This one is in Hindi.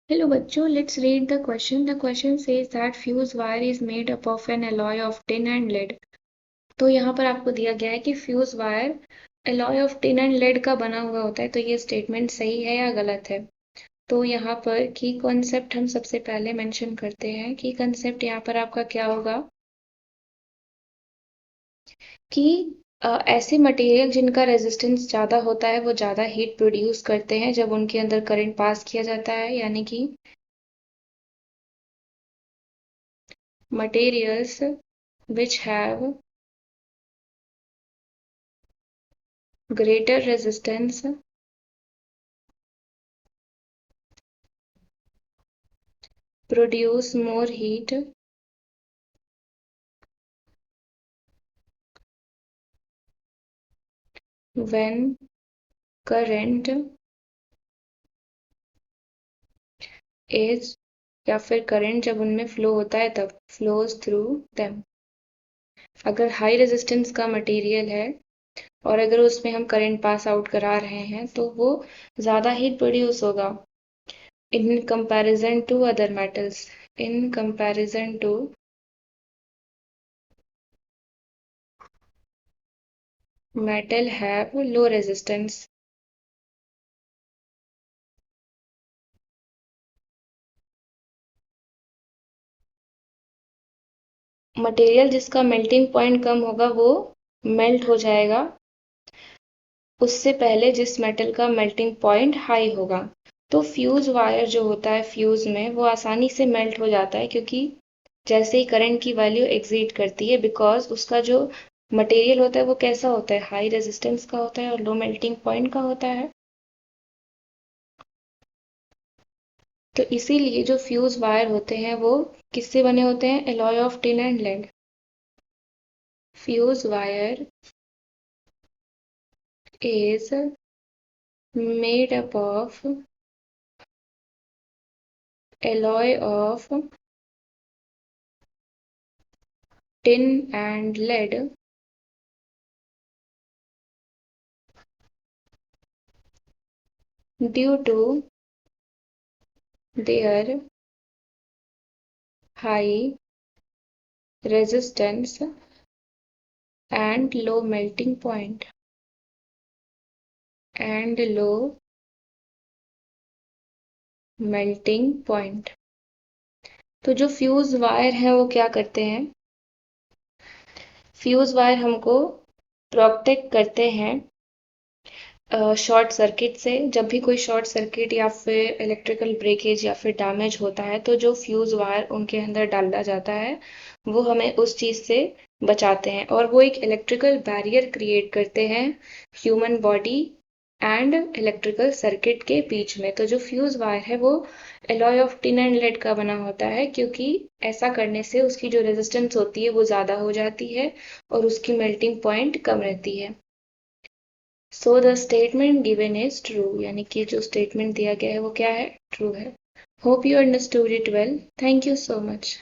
Hello बच्चों, let's read the question. The question says that fuse wire is made up of an alloy of tin and lead. तो यहाँ पर आपको दिया गया है कि fuse wire alloy of tin and lead का बना हुआ होता है। तो ये स्टेटमेंट सही है या गलत है? तो यहाँ पर की कॉन्सेप्ट हम सबसे पहले मेंशन करते हैं। की कॉन्सेप्ट यहाँ पर आपका क्या होगा कि ऐसे मटेरियल जिनका रेजिस्टेंस ज़्यादा होता है वो ज़्यादा हीट प्रोड्यूस करते हैं जब उनके अंदर करंट पास किया जाता है, यानी कि materials which have greater resistance produce more heat when current is या फिर करंट जब उनमें फ्लो होता है तब फ्लोज थ्रू देम। अगर हाई रेजिस्टेंस का मटेरियल है और अगर उसमें हम करंट पास आउट करा रहे हैं तो वो ज़्यादा हीट प्रोड्यूस होगा in comparison to other metals. In comparison to metal have low resistance। Material जिसका मेल्टिंग पॉइंट कम होगा वो मेल्ट हो जाएगा उससे पहले जिस मेटल का मेल्टिंग पॉइंट हाई होगा। तो फ्यूज वायर जो होता है फ्यूज में वो आसानी से मेल्ट हो जाता है क्योंकि जैसे ही करंट की वैल्यू एग्जीड करती है, बिकॉज उसका जो मटेरियल होता है वो कैसा होता है, हाई रेजिस्टेंस का होता है और लो मेल्टिंग पॉइंट का होता है। तो इसीलिए जो फ्यूज वायर होते हैं वो किससे बने होते हैं? Alloy of tin and lead. Fuse wire is made up of alloy of tin and lead due to their high resistance and low melting point and low melting point। तो जो फ्यूज वायर है वो क्या करते हैं? फ्यूज वायर हमको प्रोटेक्ट करते हैं शॉर्ट सर्किट से। जब भी कोई शॉर्ट सर्किट या फिर इलेक्ट्रिकल ब्रेकेज या फिर डैमेज होता है तो जो फ्यूज वायर उनके अंदर डाला जाता है वो हमें उस चीज़ से बचाते हैं और वो एक इलेक्ट्रिकल बैरियर क्रिएट करते हैं human body and electrical circuit के बीच में। तो जो फ्यूज वायर है वो alloy of tin and lead का बना होता है क्योंकि ऐसा करने से उसकी जो रेजिस्टेंस होती है वो ज़्यादा हो जाती है और उसकी मेल्टिंग पॉइंट कम रहती है। So the statement given is true, यानी कि जो स्टेटमेंट दिया गया है वो क्या है? ट्रू है। Hope you understood it well. Thank you so much.